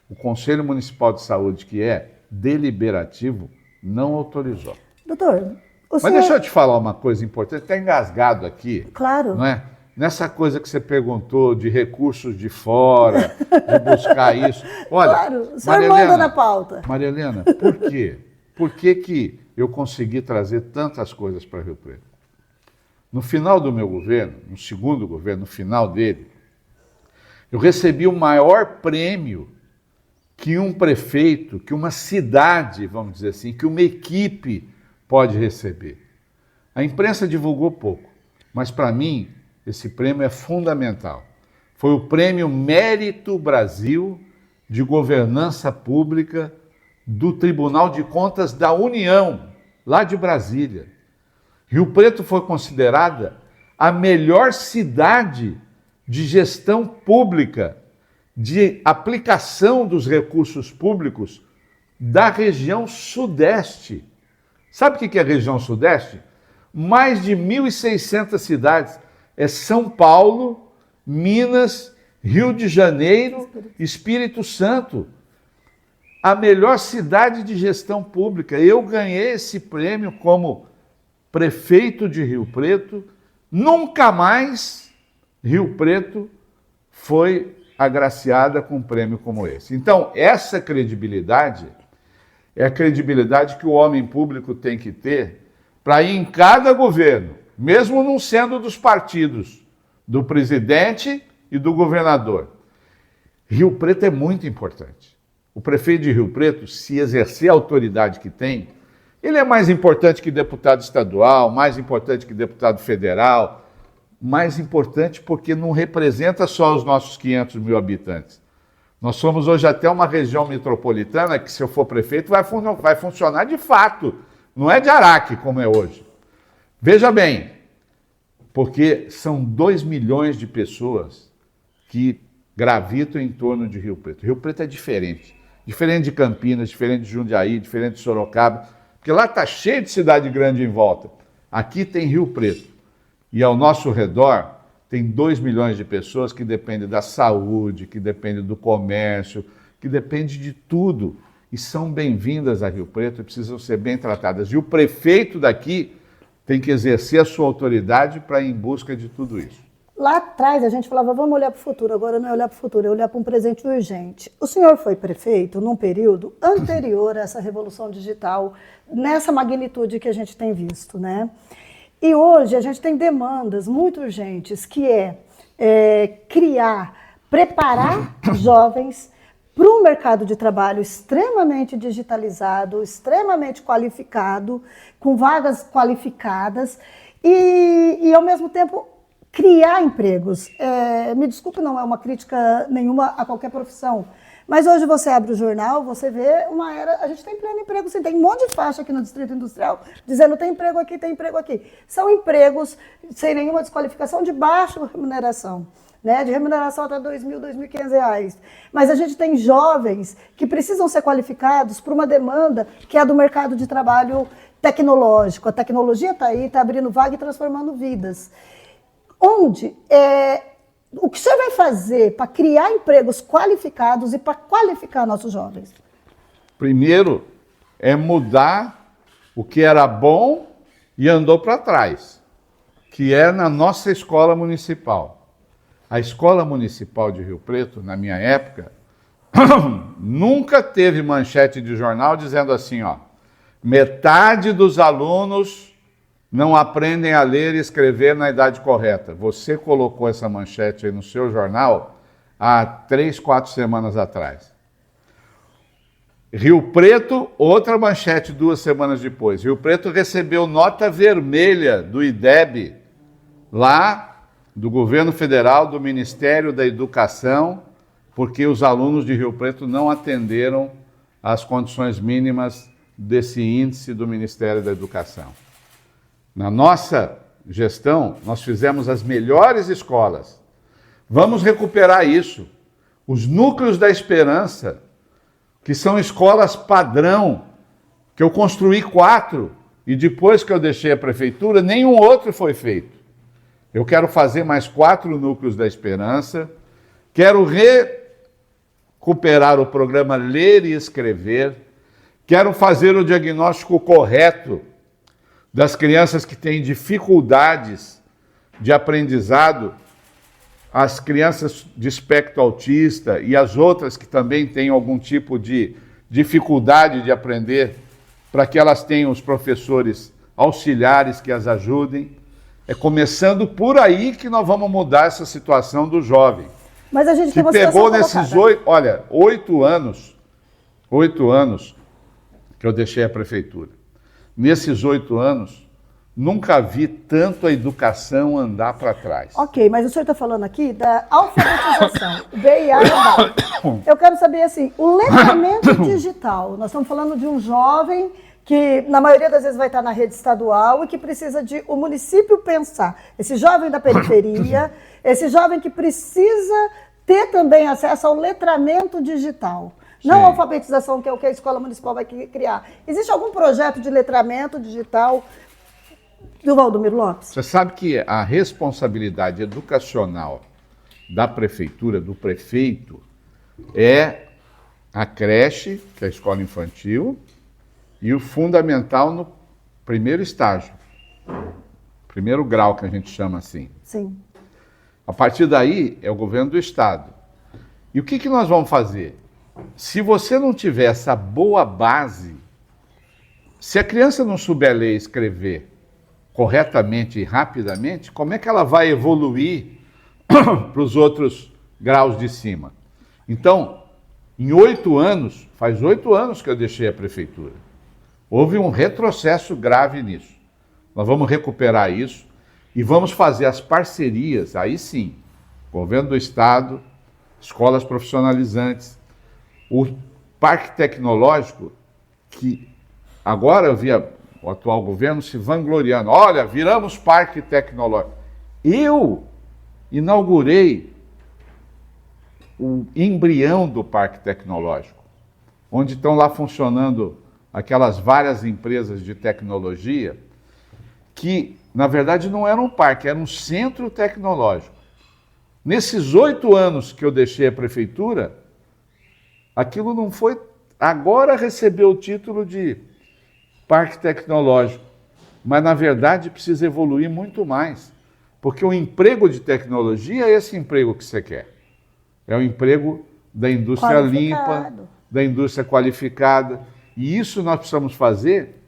O Conselho Municipal de Saúde, que é deliberativo, não autorizou. Doutor, Mas deixa eu te falar uma coisa importante, está engasgado aqui. Claro. Não é? Nessa coisa que você perguntou de recursos de fora, de buscar isso. Olha, claro, o senhor manda na pauta. Maria Helena, por quê? Por que eu consegui trazer tantas coisas para Rio Preto? No final do meu governo, no segundo governo, no final dele, eu recebi o maior prêmio que um prefeito, que uma cidade, vamos dizer assim, que uma equipe pode receber. A imprensa divulgou pouco, mas para mim esse prêmio é fundamental. Foi o Prêmio Mérito Brasil de Governança Pública do Tribunal de Contas da União, lá de Brasília. Rio Preto foi considerada a melhor cidade de gestão pública, de aplicação dos recursos públicos da região Sudeste. Sabe o que é a região Sudeste? Mais de 1.600 cidades. É São Paulo, Minas, Rio de Janeiro, Espírito Santo. A melhor cidade de gestão pública. Eu ganhei esse prêmio como prefeito de Rio Preto. Nunca mais Rio Preto foi agraciada com um prêmio como esse. Então, essa credibilidade é a credibilidade que o homem público tem que ter para ir em cada governo, mesmo não sendo dos partidos, do presidente e do governador. Rio Preto é muito importante. O prefeito de Rio Preto, se exercer a autoridade que tem, ele é mais importante que deputado estadual, mais importante que deputado federal, mais importante porque não representa só os nossos 500 mil habitantes. Nós somos hoje até uma região metropolitana que, se eu for prefeito, vai funcionar de fato. Não é de Araque, como é hoje. Veja bem, porque são 2 milhões de pessoas que gravitam em torno de Rio Preto. Rio Preto é diferente. Diferente de Campinas, diferente de Jundiaí, diferente de Sorocaba, porque lá está cheio de cidade grande em volta. Aqui tem Rio Preto. E ao nosso redor tem 2 milhões de pessoas que dependem da saúde, que dependem do comércio, que dependem de tudo. E são bem-vindas a Rio Preto e precisam ser bem tratadas. E o prefeito daqui tem que exercer a sua autoridade para ir em busca de tudo isso. Lá atrás a gente falava, vamos olhar para o futuro. Agora não é olhar para o futuro, é olhar para um presente urgente. O senhor foi prefeito num período anterior a essa revolução digital, nessa magnitude que a gente tem visto, né? E hoje a gente tem demandas muito urgentes, que preparar jovens para um mercado de trabalho extremamente digitalizado, extremamente qualificado, com vagas qualificadas e ao mesmo tempo, criar empregos. Me desculpe, não é uma crítica nenhuma a qualquer profissão, mas hoje você abre o jornal, você vê uma era, a gente tem pleno emprego, sim, tem um monte de faixa aqui no Distrito Industrial dizendo tem emprego aqui, tem emprego aqui. São empregos sem nenhuma desqualificação, de baixa remuneração, né, de remuneração até R$2.000, R$2.500. Mas a gente tem jovens que precisam ser qualificados por uma demanda que é a do mercado de trabalho tecnológico. A tecnologia está aí, está abrindo vaga e transformando vidas. O que o senhor vai fazer para criar empregos qualificados e para qualificar nossos jovens? Primeiro, é mudar o que era bom e andou para trás, que é na nossa escola municipal. A Escola Municipal de Rio Preto, na minha época, nunca teve manchete de jornal dizendo assim, ó, metade dos alunos não aprendem a ler e escrever na idade correta. Você colocou essa manchete aí no seu jornal há 3, 4 semanas atrás. Rio Preto, outra manchete 2 semanas depois. Rio Preto recebeu nota vermelha do IDEB, lá do governo federal, do Ministério da Educação, porque os alunos de Rio Preto não atenderam às condições mínimas desse índice do Ministério da Educação. Na nossa gestão, nós fizemos as melhores escolas. Vamos recuperar isso. Os núcleos da esperança, que são escolas padrão, que eu construí 4, e depois que eu deixei a prefeitura, nenhum outro foi feito. Eu quero fazer mais 4 núcleos da esperança, quero recuperar o programa Ler e Escrever, quero fazer o diagnóstico correto das crianças que têm dificuldades de aprendizado, as crianças de espectro autista e as outras que também têm algum tipo de dificuldade de aprender, para que elas tenham os professores auxiliares que as ajudem. É começando por aí que nós vamos mudar essa situação do jovem. Mas a gente tem uma pegou situação nesses 8 anos que eu deixei a prefeitura. Nesses 8 anos, nunca vi tanto a educação andar para trás. Ok, mas o senhor está falando aqui da alfabetização, o BIA e o Eu quero saber, assim, o letramento digital. Nós estamos falando de um jovem que, na maioria das vezes, vai estar na rede estadual e que precisa de o município pensar. Esse jovem da periferia, esse jovem que precisa ter também acesso ao letramento digital. Não a alfabetização, que é o que a escola municipal vai criar. Existe algum projeto de letramento digital do Valdomiro Lopes? Você sabe que a responsabilidade educacional da prefeitura, do prefeito, é a creche, que é a escola infantil, e o fundamental no primeiro estágio, primeiro grau, que a gente chama assim. Sim. A partir daí, é o governo do estado. E o que nós vamos fazer? Se você não tiver essa boa base, se a criança não souber ler e escrever corretamente e rapidamente, como é que ela vai evoluir para os outros graus de cima? Então, em 8 anos, faz 8 anos que eu deixei a prefeitura. Houve um retrocesso grave nisso. Nós vamos recuperar isso e vamos fazer as parcerias, aí sim, governo do estado, escolas profissionalizantes, o parque tecnológico, que agora eu via o atual governo se vangloriando. Olha, viramos parque tecnológico. Eu inaugurei o embrião do parque tecnológico, onde estão lá funcionando aquelas várias empresas de tecnologia, que, na verdade, não era um parque, era um centro tecnológico. Nesses 8 anos que eu deixei a prefeitura, aquilo não foi... Agora recebeu o título de parque tecnológico, mas, na verdade, precisa evoluir muito mais, porque o emprego de tecnologia é esse emprego que você quer. É o emprego da indústria limpa, da indústria qualificada, e isso nós precisamos fazer,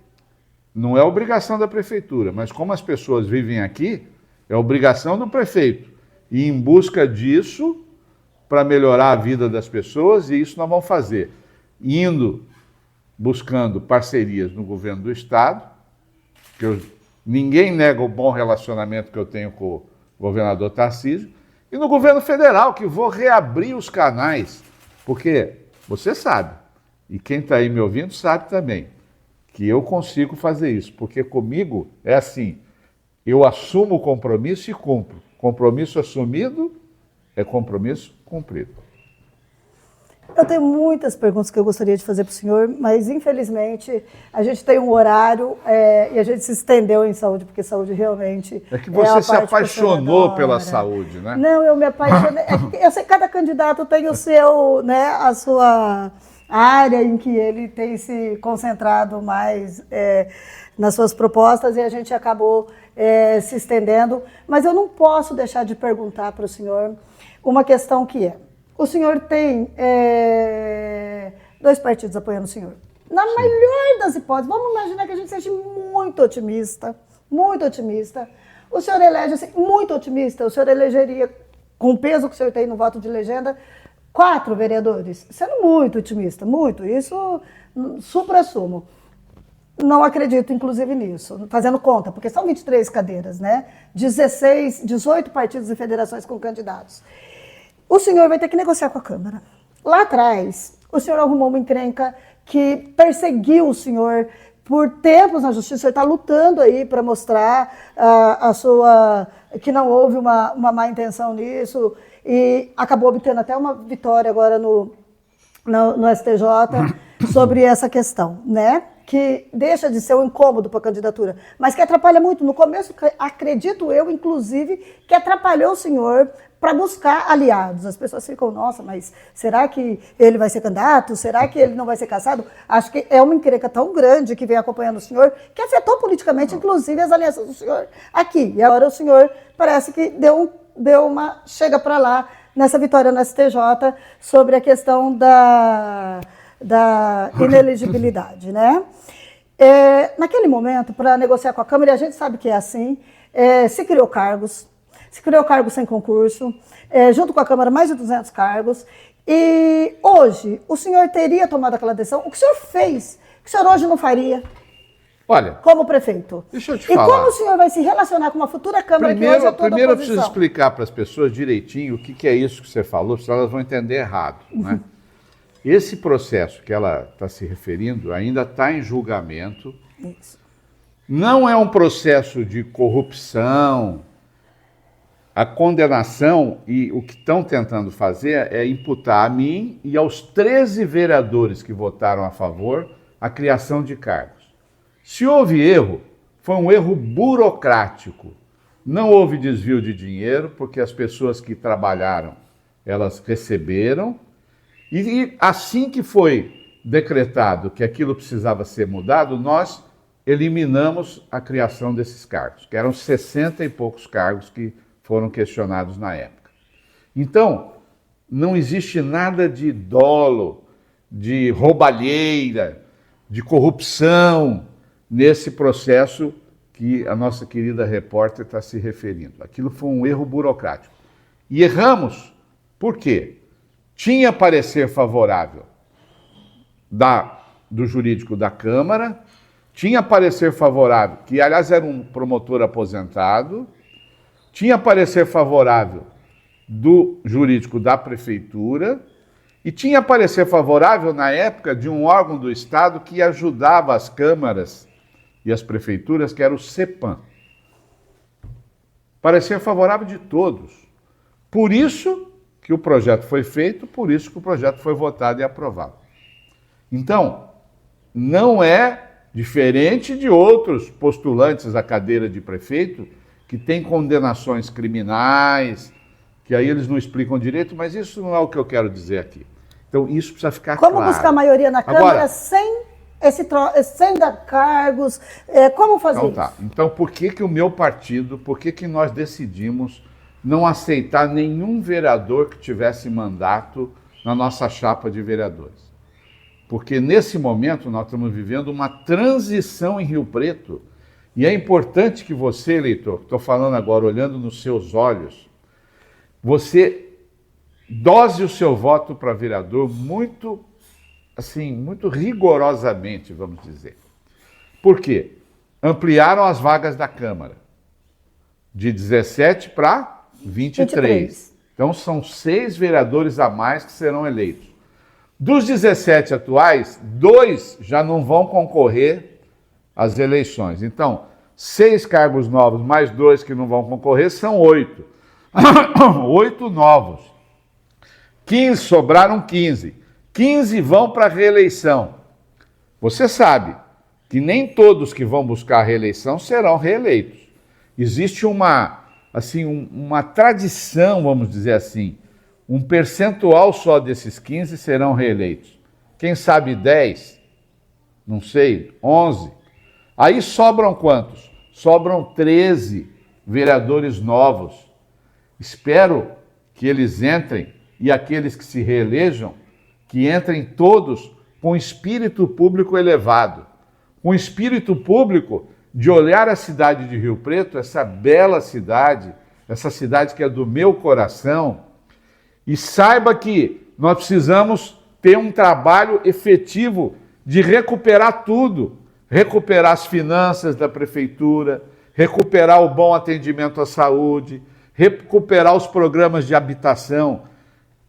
não é obrigação da prefeitura, mas como as pessoas vivem aqui, é obrigação do prefeito. E em busca disso, para melhorar a vida das pessoas, e isso nós vamos fazer, buscando parcerias no governo do estado, que ninguém nega o bom relacionamento que eu tenho com governador Tarcísio, e no governo federal, que vou reabrir os canais, porque você sabe, e quem está aí me ouvindo sabe também, que eu consigo fazer isso, porque comigo é assim, eu assumo o compromisso e cumpro. Compromisso assumido é compromisso cumprido. Eu tenho muitas perguntas que eu gostaria de fazer para o senhor, mas infelizmente a gente tem um horário e a gente se estendeu em saúde, porque saúde realmente é que você se apaixonou pela adora. Saúde, né? Não, eu me apaixonei. Eu sei que cada candidato tem o seu, né, a sua área em que ele tem se concentrado mais nas suas propostas e a gente acabou se estendendo. Mas eu não posso deixar de perguntar para o senhor uma questão que é: o senhor tem 2 partidos apoiando o senhor. Na melhor das hipóteses, vamos imaginar que a gente seja muito otimista, muito otimista. O senhor elege, assim, muito otimista, o senhor elegeria, com o peso que o senhor tem no voto de legenda, 4 vereadores. Sendo muito otimista, muito, isso supra-sumo. Não acredito, inclusive, nisso, fazendo conta, porque são 23 cadeiras, né? 18 partidos e federações com candidatos. O senhor vai ter que negociar com a Câmara. Lá atrás, o senhor arrumou uma encrenca que perseguiu o senhor por tempos na justiça. O senhor está lutando aí para mostrar que não houve uma má intenção nisso e acabou obtendo até uma vitória agora no STJ sobre essa questão, né? Que deixa de ser um incômodo para a candidatura, mas que atrapalha muito. No começo, acredito eu, inclusive, que atrapalhou o senhor para buscar aliados. As pessoas ficam, nossa, mas será que ele vai ser candidato? Será que ele não vai ser cassado? Acho que é uma encrenca tão grande que vem acompanhando o senhor, que afetou politicamente, inclusive, as alianças do senhor aqui. E agora o senhor parece que deu uma chega para lá nessa vitória no STJ sobre a questão da inelegibilidade, né? Naquele momento, para negociar com a Câmara, e a gente sabe que é assim, se criou cargos sem concurso, junto com a Câmara mais de 200 cargos, e hoje o senhor teria tomado aquela decisão, o que o senhor fez, que o senhor hoje não faria? Olha, como prefeito. Deixa eu te falar. E como o senhor vai se relacionar com uma futura Câmara que hoje é toda Primeiro eu oposição? preciso explicar para as pessoas direitinho o que é isso que você falou, senão elas vão entender errado, né? Esse processo que ela está se referindo ainda está em julgamento. Isso. Não é um processo de corrupção. A condenação e o que estão tentando fazer é imputar a mim e aos 13 vereadores que votaram a favor a criação de cargos. Se houve erro, foi um erro burocrático. Não houve desvio de dinheiro, porque as pessoas que trabalharam, elas receberam. E assim que foi decretado que aquilo precisava ser mudado, nós eliminamos a criação desses cargos, que eram 60 e poucos cargos que foram questionados na época. Então, não existe nada de dolo, de roubalheira, de corrupção nesse processo que a nossa querida repórter está se referindo. Aquilo foi um erro burocrático. E erramos, por quê? Tinha parecer favorável do jurídico da Câmara, tinha parecer favorável, que aliás era um promotor aposentado, tinha parecer favorável do jurídico da Prefeitura e tinha parecer favorável na época de um órgão do Estado que ajudava as câmaras e as prefeituras, que era o CEPAM. Parecer favorável de todos. Por isso que o projeto foi feito, por isso que o projeto foi votado e aprovado. Então, não é diferente de outros postulantes à cadeira de prefeito que têm condenações criminais, que aí eles não explicam direito, mas isso não é o que eu quero dizer aqui. Então, isso precisa ficar claro. Como buscar maioria na Câmara sem dar cargos? Como fazer isso? Tá. Então, por que o meu partido, por que nós decidimos não aceitar nenhum vereador que tivesse mandato na nossa chapa de vereadores? Porque nesse momento nós estamos vivendo uma transição em Rio Preto e é importante que você, eleitor, estou falando agora olhando nos seus olhos, você dose o seu voto para vereador muito rigorosamente, vamos dizer. Por quê? Ampliaram as vagas da Câmara de 17 para 23. Então, são 6 vereadores a mais que serão eleitos. Dos 17 atuais, 2 já não vão concorrer às eleições. Então, 6 cargos novos mais 2 que não vão concorrer são 8. 8 novos. 15, sobraram 15. 15 vão para a reeleição. Você sabe que nem todos que vão buscar a reeleição serão reeleitos. Existe uma tradição, vamos dizer assim, um percentual só desses 15 serão reeleitos. Quem sabe 10, não sei, 11. Aí sobram quantos? Sobram 13 vereadores novos. Espero que eles entrem, e aqueles que se reelejam, que entrem todos com espírito público elevado, com espírito público de olhar a cidade de Rio Preto, essa bela cidade, essa cidade que é do meu coração, e saiba que nós precisamos ter um trabalho efetivo de recuperar tudo, recuperar as finanças da prefeitura, recuperar o bom atendimento à saúde, recuperar os programas de habitação,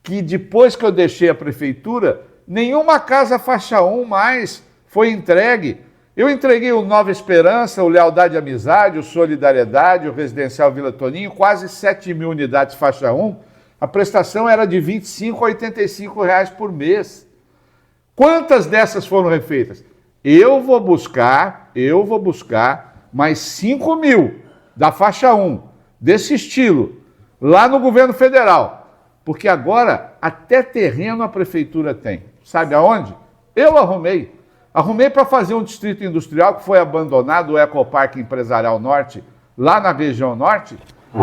que depois que eu deixei a prefeitura, nenhuma casa faixa 1 mais foi entregue. Eu entreguei o Nova Esperança, o Lealdade e Amizade, o Solidariedade, o Residencial Vila Toninho, quase 7.000 unidades faixa 1. A prestação era de R$ 25 a R$ 85 por mês. Quantas dessas foram refeitas? Eu vou buscar mais 5.000 da faixa 1, desse estilo, lá no governo federal. Porque agora até terreno a prefeitura tem. Sabe aonde? Eu arrumei. Arrumei para fazer um distrito industrial que foi abandonado, o Ecoparque Empresarial Norte, lá na região norte,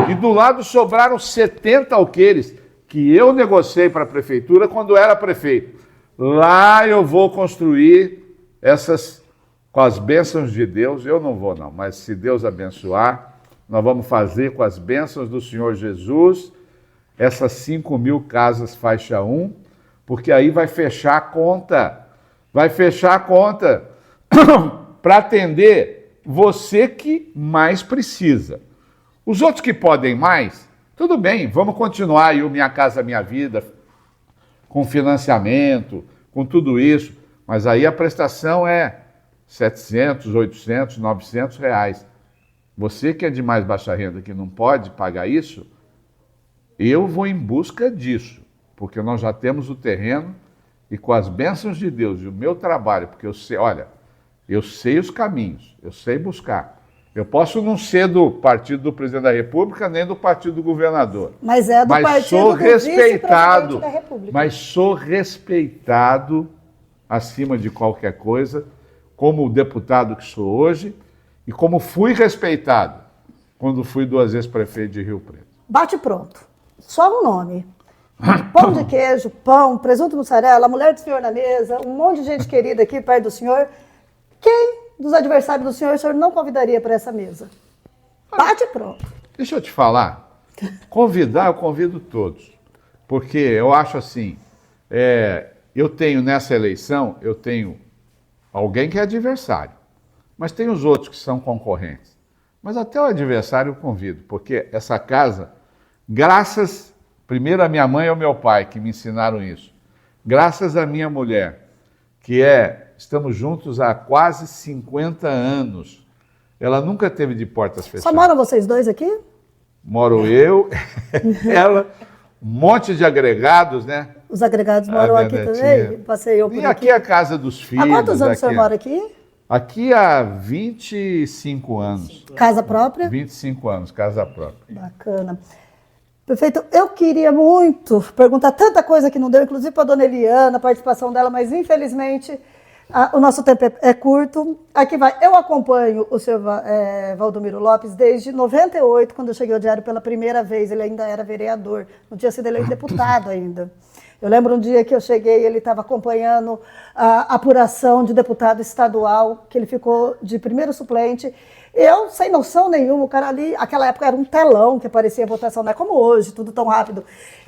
e do lado sobraram 70 alqueires que eu negociei para a prefeitura quando era prefeito. Lá eu vou construir essas, com as bênçãos de Deus, eu não vou não, mas se Deus abençoar, nós vamos fazer com as bênçãos do Senhor Jesus, essas 5.000 casas faixa 1, porque aí vai fechar a conta para atender você que mais precisa. Os outros que podem mais, tudo bem, vamos continuar aí o Minha Casa Minha Vida, com financiamento, com tudo isso, mas aí a prestação é 700, 800, 900 reais. Você que é de mais baixa renda, que não pode pagar isso, eu vou em busca disso, porque nós já temos o terreno e com as bênçãos de Deus e o meu trabalho, porque eu sei, olha, eu sei os caminhos, eu sei buscar. Eu posso não ser do partido do presidente da República, nem do partido do governador. Mas é do partido sou do vice-presidente respeitado, da República. mas sou respeitado acima de qualquer coisa, como o deputado que sou hoje e como fui respeitado quando fui 2 vezes prefeito de Rio Preto. Bate pronto. Só um nome. Pão de queijo, pão, presunto mussarela, a mulher do senhor na mesa, um monte de gente querida aqui perto do senhor. Quem dos adversários do senhor o senhor não convidaria para essa mesa? Bate pronto. Deixa eu te falar. Convidar, eu convido todos. Porque eu acho assim, eu tenho nessa eleição, eu tenho alguém que é adversário, mas tem os outros que são concorrentes. Mas até o adversário eu convido, porque essa casa, graças, primeiro a minha mãe e ao meu pai, que me ensinaram isso, graças à minha mulher, estamos juntos há quase 50 anos, ela nunca teve de portas fechadas. Só moram vocês dois aqui? Moro eu, ela, um monte de agregados, né? Os agregados moram aqui também? Passei eu por aqui. E aqui é a casa dos filhos. Há quantos anos o senhor mora aqui? Aqui há 25 anos. Casa própria? 25 anos, casa própria. Bacana. Prefeito, eu queria muito perguntar tanta coisa que não deu, inclusive para a dona Eliana, a participação dela, mas infelizmente o nosso tempo é curto. Aqui vai. Eu acompanho o senhor Valdomiro Lopes desde 98, quando eu cheguei ao Diário pela primeira vez. Ele ainda era vereador, não tinha sido eleito deputado ainda. Eu lembro um dia que eu cheguei, ele estava acompanhando a apuração de deputado estadual, que ele ficou de primeiro suplente. Eu, sem noção nenhuma, o cara ali, aquela época era um telão que aparecia a votação, não é como hoje, tudo tão rápido.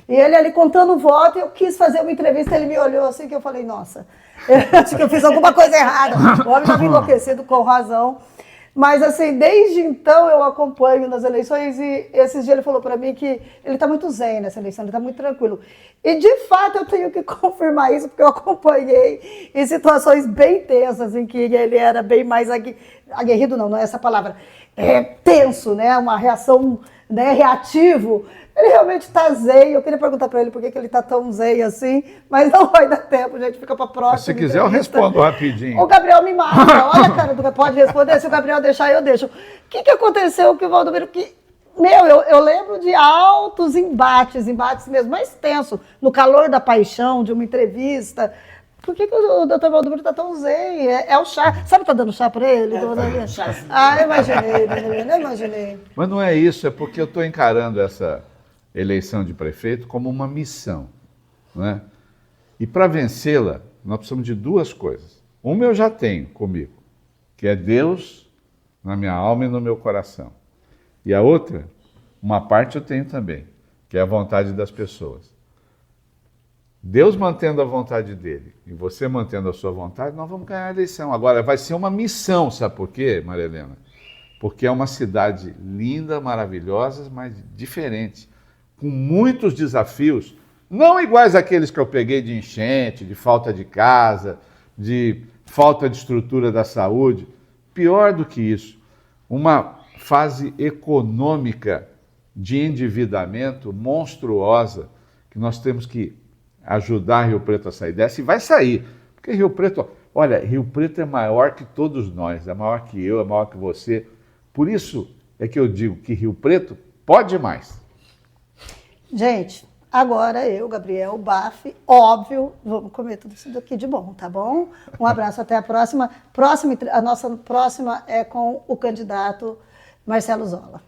E ele ali contando o voto, eu quis fazer uma entrevista, ele me olhou assim, que eu falei, nossa, eu acho que eu fiz alguma coisa errada. O homem estava enlouquecido, com razão. Mas, assim, desde então eu acompanho nas eleições e esses dias ele falou para mim que ele está muito zen nessa eleição, ele está muito tranquilo. E, de fato, eu tenho que confirmar isso, porque eu acompanhei em situações bem tensas, em que ele era bem mais aguerrido, não é essa palavra, tenso, né? Uma reação, né, reativo. Ele realmente está zen. Eu queria perguntar para ele por que ele está tão zen assim, mas não vai dar tempo, gente. Fica para a próxima. Se quiser, eu respondo rapidinho. O Gabriel me mata. Olha, cara, tu pode responder. Se o Gabriel deixar, eu deixo. O que aconteceu com o Valdomiro? Eu lembro de altos embates mesmo, mais tenso, no calor da paixão, de uma entrevista. Por que o doutor Valdomiro está tão zen? É o chá. Sabe, tá dando chá para ele? Chá. Eu imaginei. Mas não é isso, é porque eu estou encarando essa eleição de prefeito como uma missão, né? E para vencê-la, nós precisamos de duas coisas. Uma eu já tenho comigo, que é Deus na minha alma e no meu coração. E a outra, uma parte eu tenho também, que é a vontade das pessoas. Deus mantendo a vontade dele e você mantendo a sua vontade, nós vamos ganhar a eleição. Agora, vai ser uma missão, sabe por quê, Maria Helena? Porque é uma cidade linda, maravilhosa, mas diferente, com muitos desafios, não iguais àqueles que eu peguei de enchente, de falta de casa, de falta de estrutura da saúde. Pior do que isso, uma fase econômica de endividamento monstruosa, que nós temos que ajudar Rio Preto a sair dessa, e vai sair. Porque Rio Preto, olha, Rio Preto é maior que todos nós, é maior que eu, é maior que você. Por isso é que eu digo que Rio Preto pode mais. Gente, agora eu, Gabriel Baffi, óbvio, vamos comer tudo isso daqui de bom, tá bom? Um abraço, até a próxima. A nossa próxima é com o candidato Marcelo Zolla.